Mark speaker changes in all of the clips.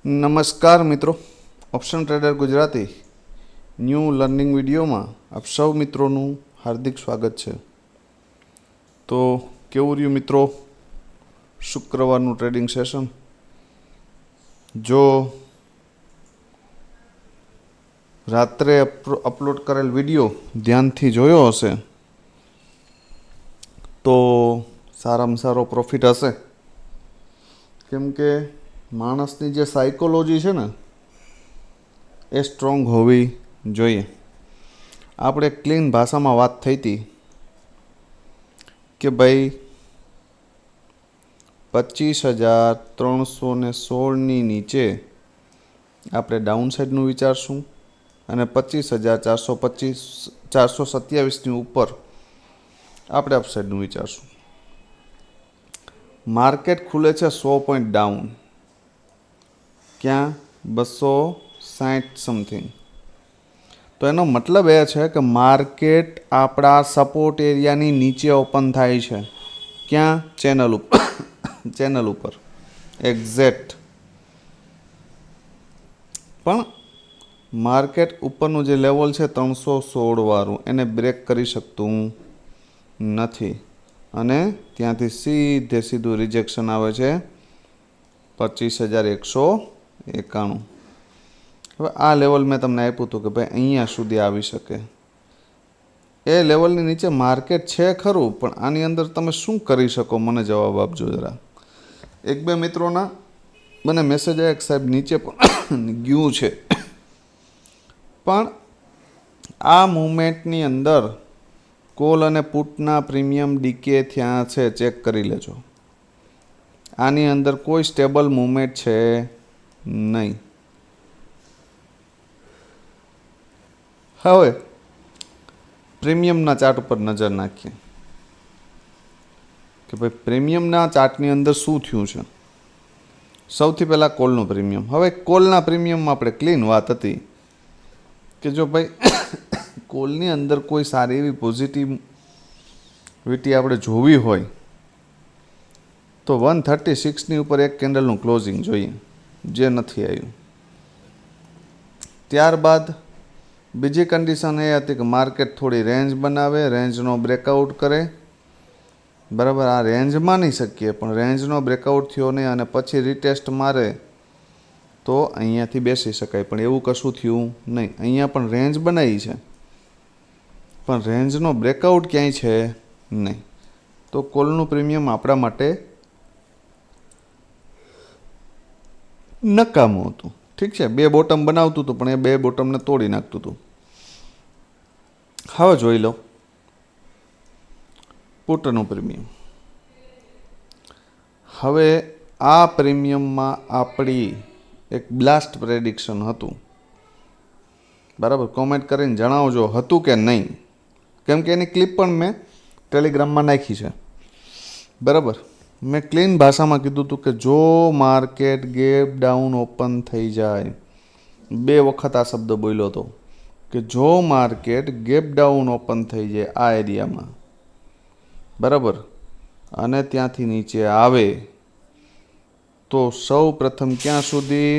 Speaker 1: નમસ્કાર મિત્રો, option trader Gujarati new learning વિડીયોમાં આપ સૌ મિત્રોનું હાર્દિક સ્વાગત છે. તો કેવું રહ્યું મિત્રો શુક્રવારનું ટ્રેડિંગ સેશન? જો રાત્રે અપલોડ કરેલ વિડીયો ધ્યાનથી જોયો હશે તો સારામાં સારો પ્રોફિટ હશે, કેમ કે માણસની જે સાયકોલોજી છે ને એ સ્ટ્રોંગ હોવી જોઈએ. આપણે ક્લીન ભાષામાં વાત થઈ હતી કે ભાઈ 25,316ની નીચે આપણે ડાઉન સાઈડનું વિચારશું અને 25,427ની ઉપર આપણે અપસાઇડનું વિચારશું. માર્કેટ ખુલે છે 100 પોઈન્ટ ડાઉન, ક્યાં 260 સમથિંગ. તો એનો મતલબ એ છે કે માર્કેટ આપણા સપોર્ટ એરિયાની નીચે ઓપન થાય છે. ક્યાં? ચેનલ ઉપર એક્ઝેક્ટ. પણ માર્કેટ ઉપરનું જે લેવલ છે 316 વાળું એને બ્રેક કરી શકતું નથી અને ત્યાંથી સીધું રિજેક્શન આવે છે 25,191. હવે આ લેવલ મેં તમને આપ્યું હતું કે ભાઈ અહીંયા સુધી આવી શકે. એ લેવલની નીચે માર્કેટ છે ખરું, પણ આની અંદર તમે શું કરી શકો મને જવાબ આપજો જરા. એક બે મિત્રોના મને મેસેજ આવ્યા કે સાહેબ નીચે પણ ગયું છે, પણ આ મુવમેન્ટની અંદર કોલ અને પુટના પ્રીમિયમ ડીકે થયા છે, ચેક કરી લેજો. આની અંદર કોઈ સ્ટેબલ મુવમેન્ટ છે નહીં. હવે પ્રીમિયમના ચાર્ટ ઉપર નજર નાખીએ કે ભાઈ પ્રીમિયમના ચાર્ટની અંદર શું થયું છે. સૌથી પહેલાં કોલનું પ્રીમિયમ. હવે કોલના પ્રીમિયમમાં આપણે ક્લીન વાત હતી કે જો ભાઈ કોલની અંદર કોઈ સારી એવી પોઝિટિવિટી આપણે જોવી હોય તો 136ની ઉપર એક કેન્ડલનું ક્લોઝિંગ જોઈએ, જે નથી આવ્યું. ત્યારબાદ બીજી કન્ડિશન એ હતી કે માર્કેટ થોડી રેન્જ બનાવે, રેન્જનો બ્રેકઆઉટ કરે. બરાબર, આ રેન્જમાં નહીં શકીએ પણ રેન્જનો બ્રેકઆઉટ થયો નહીં અને પછી રીટેસ્ટ મારે તો અહીંયાથી બેસી શકાય, પણ એવું કશું થયું નહીં. અહીંયા પણ રેન્જ બનાવી છે પણ રેન્જનો બ્રેકઆઉટ ક્યાંય છે નહીં. તો કોલનું પ્રીમિયમ આપણા માટે નકામું હતું. ઠીક છે, બે બોટમ બનાવતું હતું પણ એ બે બોટમને તોડી નાખતું હતું. હવે જોઈ લો પુટનું પ્રીમિયમ. હવે આ પ્રીમિયમમાં આપણી એક બ્લાસ્ટ પ્રેડિક્શન હતું. બરાબર, કોમેન્ટ કરીને જણાવજો હતું કે નહીં, કેમ કે એની ક્લિપ પણ મેં ટેલિગ્રામમાં નાખી છે. બરાબર, મેં ક્લીન ભાષામાં કીધું હતું કે જો માર્કેટ ગેપ ડાઉન ઓપન થઈ જાય, બે વખત આ શબ્દ બોલ્યો હતો કે જો માર્કેટ ગેપ ડાઉન ઓપન થઈ જાય આ એરિયામાં, બરાબર, અને ત્યાંથી નીચે આવે તો સૌ પ્રથમ ક્યાં સુધી?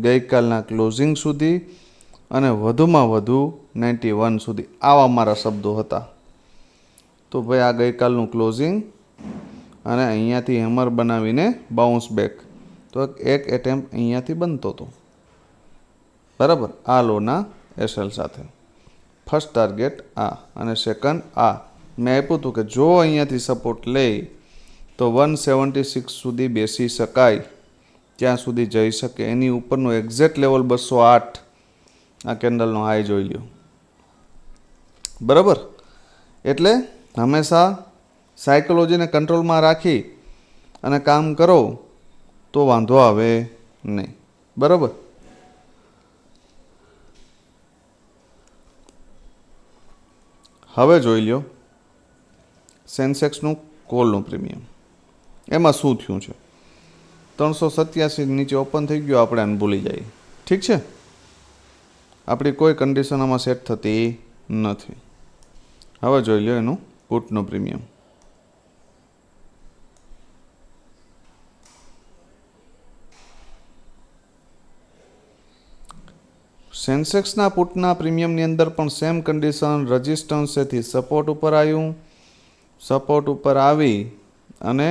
Speaker 1: ગઈકાલના ક્લોઝિંગ સુધી અને વધુમાં વધુ 91 સુધી. આવા મારા શબ્દો હતા. તો ભાઈ આ ગઈકાલનું ક્લોઝિંગ અને અહીંયાથી હેમર બનાવીને બાઉન્સ બેક, તો એક એટેમ્પ અહીંયાથી બનતો હતો. બરાબર, આ લોના એસએલ સાથે. ફર્સ્ટ ટાર્ગેટ આ અને સેકન્ડ આ. મેં આપ્યું હતું કે જો અહીંયાથી સપોર્ટ લે તો 176 સુધી બેસી શકાય, ત્યાં સુધી જઈ શકે. એની ઉપરનું એક્ઝેક્ટ લેવલ 208 આ કેન્ડલનો હાઈ જોઈ લ્યો. બરાબર, એટલે હંમેશા સાયકોલોજીને કંટ્રોલમાં રાખી અને કામ કરો તો વાંધો આવે નહીં. બરાબર, હવે જોઈ લ્યો સેન્સેક્સનું કોલનું પ્રીમિયમ. એમાં શું થયું છે? 387 નીચે ઓપન થઈ ગયો, આપણે આને ભૂલી જઈએ. ઠીક છે, આપણી કોઈ કન્ડિશન આમાં સેટ થતી નથી. હવે જોઈ લો એનું પુટનું પ્રીમિયમ. સેન્સેક્સના પુટના પ્રીમિયમની અંદર પણ સેમ કન્ડિશન, રેઝિસ્ટન્સથી સપોર્ટ ઉપર આવ્યું, સપોર્ટ ઉપર આવી અને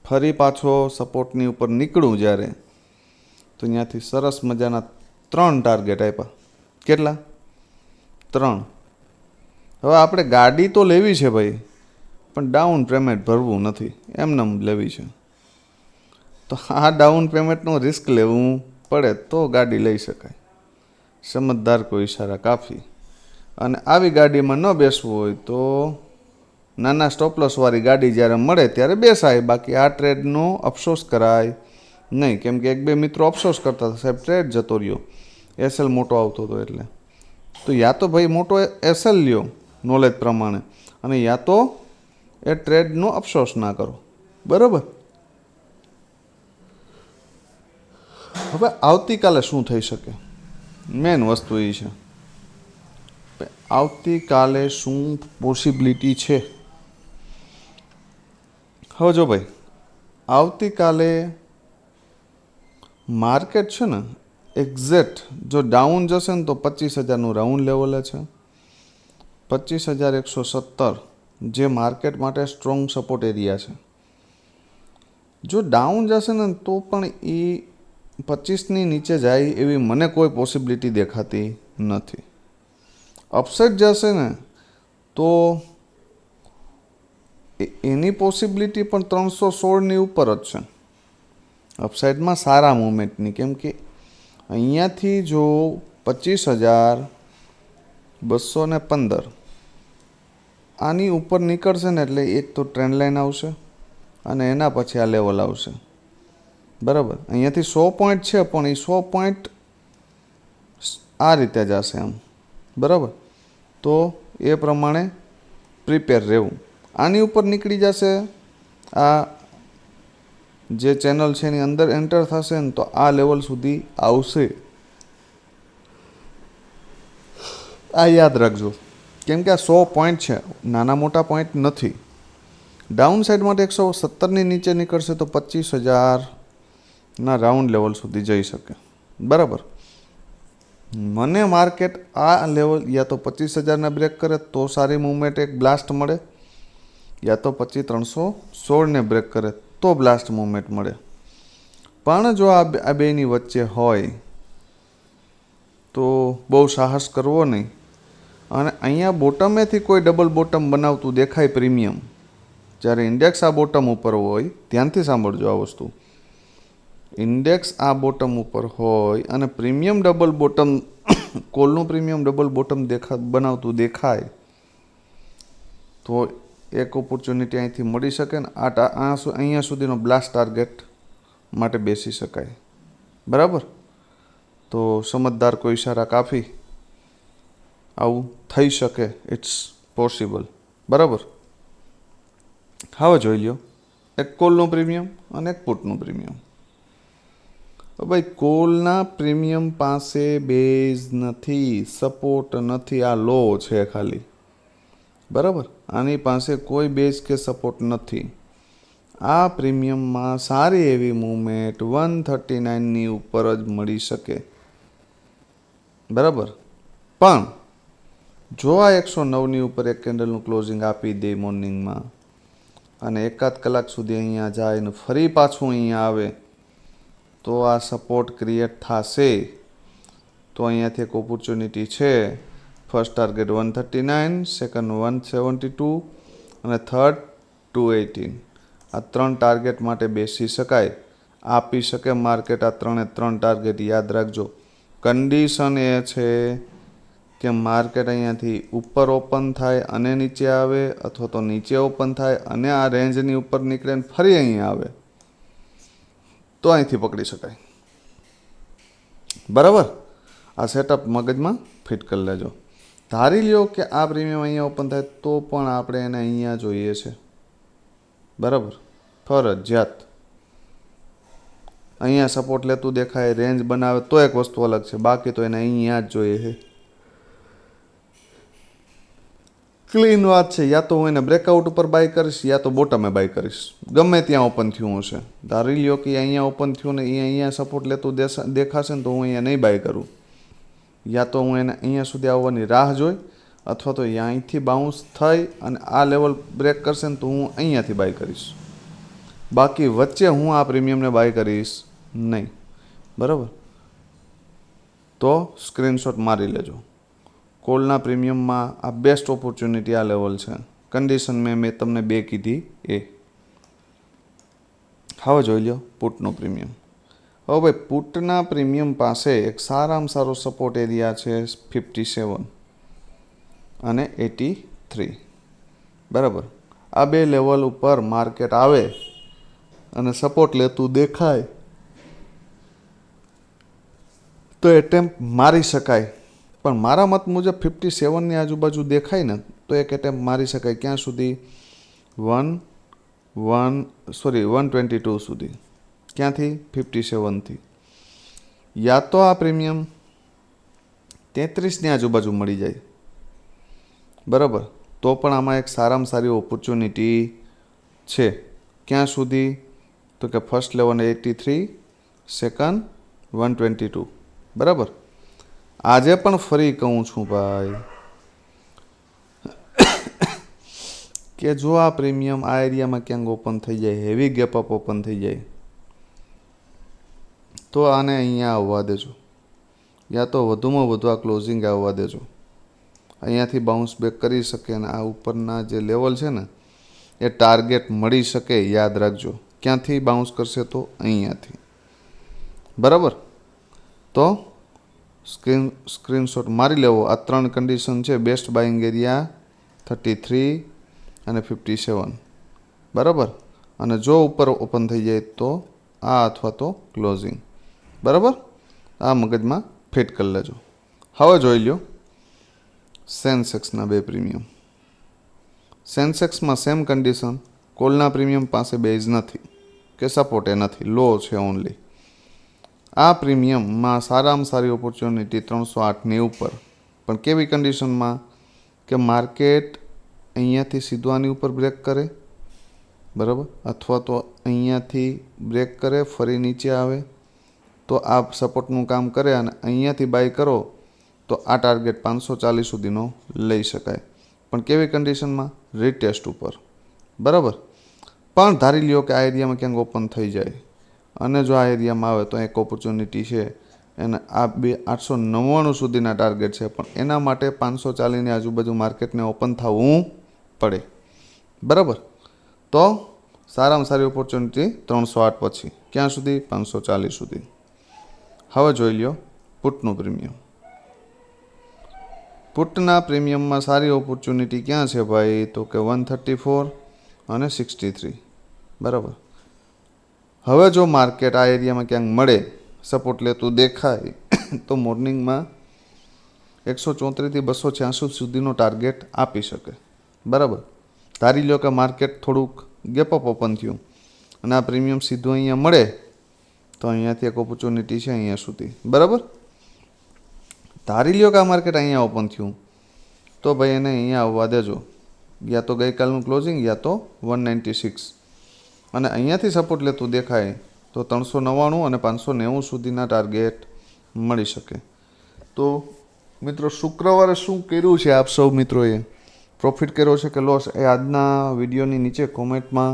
Speaker 1: ફરી પાછો સપોર્ટની ઉપર નીકળું જ્યારે, તો ત્યાંથી સરસ મજાના 3 ટાર્ગેટ આપ્યા. કેટલા? 3. હવે આપણે ગાડી તો લેવી છે ભાઈ, પણ ડાઉન પેમેન્ટ ભરવું નથી, એમને લેવી છે. તો આ ડાઉન પેમેન્ટનું રિસ્ક લેવું પડે તો ગાડી લઈ શકાય. સમજદાર કોઈ ઈશારા કાફી. અને આવી ગાડીમાં ન બેસવું હોય તો નાના સ્ટોપલોસવાળી ગાડી જ્યારે મળે ત્યારે બેસાય. બાકી આ ટ્રેડનો અફસોસ કરાય નહીં. કેમ કે 1-2 મિત્રો અફસોસ કરતા હતા, સાહેબ ટ્રેડ જતો રહ્યો, એસએલ મોટો આવતો હતો એટલે. તો યા તો ભાઈ મોટો એસએલ લ્યો નોલેજ પ્રમાણે, અને યા તો એ ટ્રેડનો અફસોસ ના કરો. બરાબર. હવે આવતીકાલે શું થઈ શકે? મેન વસ્તુ એ છે આવતીકાલે શું પોસિબિલિટી છે. હવે જો ભાઈ, આવતીકાલે માર્કેટ છે ને એક્ઝેક્ટ જો ડાઉન જશે ને તો 25,000નું રાઉન્ડ લેવલે છે. 25,117 જે માર્કેટ માટે સ્ટ્રોંગ સપોર્ટ એરિયા છે. જો ડાઉન જશે ને તો પણ એ 25ની નીચે જાય એવી મને કોઈ પોસિબિલિટી દેખાતી નથી. અપસાઇડ જશે ને તો એની પોસિબિલિટી પણ 316ની ઉપર જ છે અપસાઇડમાં સારા મૂવમેન્ટની. કેમ કે અહીંયાથી જો 25,215 આની ઉપર નીકળશે ને એટલે એક તો ટ્રેન્ડ લાઇન આવશે અને એના પછી આ લેવલ આવશે. બરાબર. અહીંયાથી 100 પોઈન્ટ છે પણ એ 100 પોઈન્ટ આ રીતે જશે આમ. બરાબર. તો એ પ્રમાણે પ્રિપેર રહેવું. આની ઉપર નીકળી જશે, આ જે ચેનલ છે એની અંદર એન્ટર થશે ને તો આ લેવલ સુધી આવશે. આ યાદ રાખજો. કેમ કે આ 100 પોઈન્ટ છે, નાના મોટા પોઈન્ટ નથી. ડાઉન સાઈડ માટે 117ની નીચે નીકળશે તો 25,000ના રાઉન્ડ લેવલ સુધી જઈ શકે. બરાબર. મને માર્કેટ આ લેવલ યા તો 25,000ના બ્રેક કરે તો સારી મૂવમેન્ટ એક બ્લાસ્ટ મળે, યા તો 25,316ને બ્રેક કરે તો બ્લાસ્ટ મૂવમેન્ટ મળે. પણ જો આ બેની વચ્ચે હોય તો બહુ સાહસ કરવો નહીં. અને અહીંયા બોટમેથી કોઈ ડબલ બોટમ બનાવતું દેખાય પ્રીમિયમ, જ્યારે ઇન્ડેક્સ આ બોટમ ઉપર હોય, ધ્યાનથી સાંભળજો આ વસ્તુ, ઇન્ડેક્સ આ બોટમ ઉપર હોય અને પ્રીમિયમ ડબલ બોટમ કોલનું પ્રીમિયમ ડબલ બોટમ બનાવતું દેખાય તો એક ઓપોર્ચ્યુનિટી અહીંથી મળી શકે ને અહીંયા સુધીનો બ્લાસ્ટ ટાર્ગેટ માટે બેસી શકાય. બરાબર. તો સમજદાર કોઈ ઈશારા કાફી. આવું થઈ શકે, ઇટ્સ પોસિબલ. બરાબર. હવે જોઈ લ્યો, એક કોલનું પ્રીમિયમ અને એક પુટનું પ્રીમિયમ. ભાઈ કોલના પ્રીમિયમ પાસે બેઝ નથી, સપોર્ટ નથી, આ લો છે ખાલી. બરાબર. આની પાસે કોઈ બેઝ કે સપોર્ટ નથી. આ પ્રીમિયમમાં સારી એવી મૂવમેન્ટ 139ની ઉપર જ મળી શકે. બરાબર. પણ જો આ 109ની ઉપર એક કેન્ડલનું ક્લોઝિંગ આપી દે મોર્નિંગમાં અને એકાદ કલાક સુધી અહીંયા જાય ને ફરી પાછું અહીંયા આવે તો આ સપોર્ટ ક્રિએટ થશે. તો અહીંયાથી એક ઓપોર્ચ્યુનિટી છે. ફર્સ્ટ ટાર્ગેટ 139, સેકન્ડ 172 અને થર્ડ 218. આ 3 ટાર્ગેટ માટે બેસી શકાય. આપી શકે માર્કેટ આ 3 ટાર્ગેટ. યાદ રાખજો, કન્ડિશન એ છે કે માર્કેટ અહીંયાથી ઉપર ઓપન થાય અને નીચે આવે, અથવા તો નીચે ઓપન થાય અને આ રેન્જની ઉપર નીકળે ને ફરી અહીંયા આવે તો અહીંથી પકડી શકાય. બરાબર. આ સેટઅપ મગજમાં ફિટ કરી લેજો. ધારી લ્યો કે આ પ્રીમિયમ અહીંયા ઓપન થાય તો પણ આપણે એને અહીંયા જોઈએ છે. બરાબર. ફરજિયાત અહીંયા સપોર્ટ લેતું દેખાય, રેન્જ બનાવે તો એક વસ્તુ અલગ છે, બાકી તો એને અહીંયા જ જોઈએ છે. ક્લીન વાત છે. યા તો હું એને બ્રેકઆઉટ ઉપર બાય કરીશ, યા તો બોટમે બાય કરીશ, ગમે ત્યાં ઓપન થયું હશે. ધારી લ્યો કે અહીંયા ઓપન થયું ને એ અહીંયા સપોર્ટ લેતું દેખાશે ને તો હું અહીંયા નહીં બાય કરું. યા તો હું એને અહીંયા સુધી આવવાની રાહ જોઈ, અથવા તો અહીંથી બાઉન્સ થઈ અને આ લેવલ બ્રેક કરશે ને તો હું અહીંયાથી બાય કરીશ. બાકી વચ્ચે હું આ પ્રીમિયમને બાય કરીશ નહીં. બરાબર, તો સ્ક્રીનશોટ મારી લેજો. કોલના પ્રીમિયમમાં આ બેસ્ટ ઓપોર્ચ્યુનિટી આ લેવલ છે. કન્ડિશન મેં તમને બે કીધી એ. હવે જોઈ લો પુટનો પ્રીમિયમ. હવે ભાઈ પુટના પ્રીમિયમ પાસે એક સારામાં સારો સપોર્ટ એરિયા છે 57 અને 83. બરાબર, આ બે લેવલ ઉપર માર્કેટ આવે અને સપોર્ટ લેતું દેખાય તો એટેમ્પ મારી શકાય. પણ મારા મત મુજબ 57ની આજુબાજુ દેખાય ને તો એક એટેમ્પ મારી શકાય. ક્યાં સુધી? 122 સુધી. ક્યાંથી? 57થી. યા તો આ પ્રીમિયમ 33ની આજુબાજુ મળી જાય, બરાબર, તો પણ આમાં એક સારામાં સારી ઓપોર્ચ્યુનિટી છે. ક્યાં સુધી? તો કે ફર્સ્ટ લેવલ 83, સેકન્ડ 122. બરાબર. આજે પણ ફરી કહું છું ભાઈ કે જો આ પ્રીમિયમ આ એરિયામાં ક્યાંક ઓપન થઈ જાય, હેવી ગેપ અપ ઓપન થઈ જાય, તો આને અહીંયા આવવા દેજો, યા તો વધુમાં વધુ આ ક્લોઝિંગ આવવા દેજો. અહીંયાથી બાઉન્સ બેક કરી શકે અને આ ઉપરના જે લેવલ છે ને એ ટાર્ગેટ મળી શકે. યાદ રાખજો, ક્યાંથી બાઉન્સ કરશે? તો અહીંયાથી. બરાબર, તો સ્ક્રીનશોટ મારી લેવો. આ ત્રણ કન્ડિશન છે. બેસ્ટ બાઇંગ એરિયા 33 અને 57. બરાબર, અને જો ઉપર ઓપન થઈ જાય તો આ અથવા તો ક્લોઝિંગ. બરાબર, આ મગજમાં ફિટ કરી લેજો. હવે જોઈ લો સેન્સેક્સના બે પ્રીમિયમ. સેન્સેક્સમાં સેમ કન્ડિશન. કોલના પ્રીમિયમ પાસે બેઝ નથી કે સપોર્ટ એ નથી, લો છે ઓનલી. આ પ્રીમિયમમાં સારામાં સારી ઓપોર્ચ્યુનિટી 308ની ઉપર. પણ કેવી કન્ડિશનમાં? કે માર્કેટ અહીંયાથી સીધું આની ઉપર બ્રેક કરે, બરાબર, અથવા તો અહીંયાથી બ્રેક કરે ફરી નીચે આવે તો આ સપોર્ટનું કામ કરે અને અહીંયાથી બાય કરો તો આ ટાર્ગેટ 540 સુધીનો લઈ શકાય. પણ કેવી કન્ડિશનમાં? રીટેસ્ટ ઉપર. બરાબર, પણ ધારી લ્યો કે આ એરિયામાં ક્યાંક ઓપન થઈ જાય અને જો આ એરિયામાં આવે તો એક ઓપોર્ચ્યુનિટી છે અને આ 899 સુધીના ટાર્ગેટ છે. પણ એના માટે 540ની આજુબાજુ માર્કેટને ઓપન થવું પડે. બરાબર, તો સારામાં સારી ઓપોર્ચ્યુનિટી 308 પછી. ક્યાં સુધી? 540 સુધી. હવે જોઈ લ્યો પુટનું પ્રીમિયમ. પુટના પ્રીમિયમમાં સારી ઓપોર્ચ્યુનિટી ક્યાં છે ભાઈ? તો કે 134 અને 63. બરાબર, હવે જો માર્કેટ આ એરિયામાં ક્યાંક મળે, સપોર્ટ લેતું દેખાય તો મોર્નિંગમાં 134થી 286 સુધીનો ટાર્ગેટ આપી શકે. બરાબર, ધારી લો કે માર્કેટ થોડુંક ગેપ અપ ઓપન થયું અને આ પ્રીમિયમ સીધું અહીંયા મળે તો અહીંયાથી એક ઓપોર્ચ્યુનિટી છે અહીંયા સુધી. બરાબર, ધારી લ્યો કે આ માર્કેટ અહીંયા ઓપન થયું તો ભાઈ એને અહીંયા આવવા દેજો, યા તો ગઈકાલનું ક્લોઝિંગ યા તો 196. અને અહીંયાથી સપોર્ટ લેતું દેખાય તો 399 અને 590 સુધીના ટાર્ગેટ મળી શકે. તો મિત્રો શુક્રવારે શું કર્યું છે આપ સૌ મિત્રોએ? પ્રોફિટ કર્યો છે કે લોસ? એ આજના વિડીયોની નીચે કોમેન્ટમાં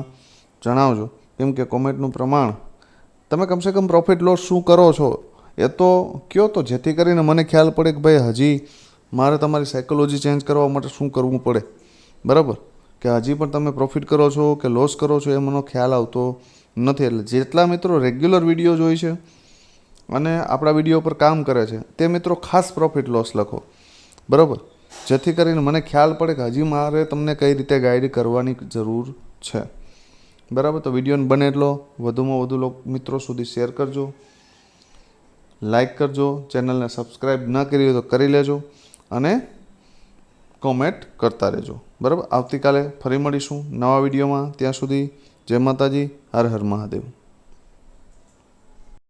Speaker 1: જણાવજો. કેમ કે કોમેન્ટનું પ્રમાણ, તમે કમસે કમ પ્રોફિટ લોસ શું કરો છો એ તો કહો, તો જેથી કરીને મને ખ્યાલ પડે કે ભાઈ હજી મારે તમારી સાયકોલોજી ચેન્જ કરવા માટે શું કરવું પડે. બરાબર, કે હજી પણ તમે પ્રોફિટ કરો છો કે લોસ કરો છો એ મને ખ્યાલ આવતો નથી. એટલે જેટલા મિત્રો રેગ્યુલર વિડીયો જોઈ છે અને આપણા વિડીયો પર કામ કરે છે તે મિત્રો ખાસ પ્રોફિટ લોસ લખો. બરાબર, જેથી કરીને મને ખ્યાલ પડે કે હજી મારે તમને કઈ રીતે ગાઈડ કરવાની જરૂર છે. બરાબર, તો વિડીયોને બને એટલો વધુમાં વધુ મિત્રો સુધી શેર કરજો, લાઈક કરજો, ચેનલને સબસ્ક્રાઈબ ન કરી હોય તો કરી લેજો અને કોમેન્ટ કરતા રહેજો. બરાબર, આવતીકાલે ફરી મળીશું નવા વિડીયોમાં. ત્યાં સુધી જય માતાજી, હર હર મહાદેવ.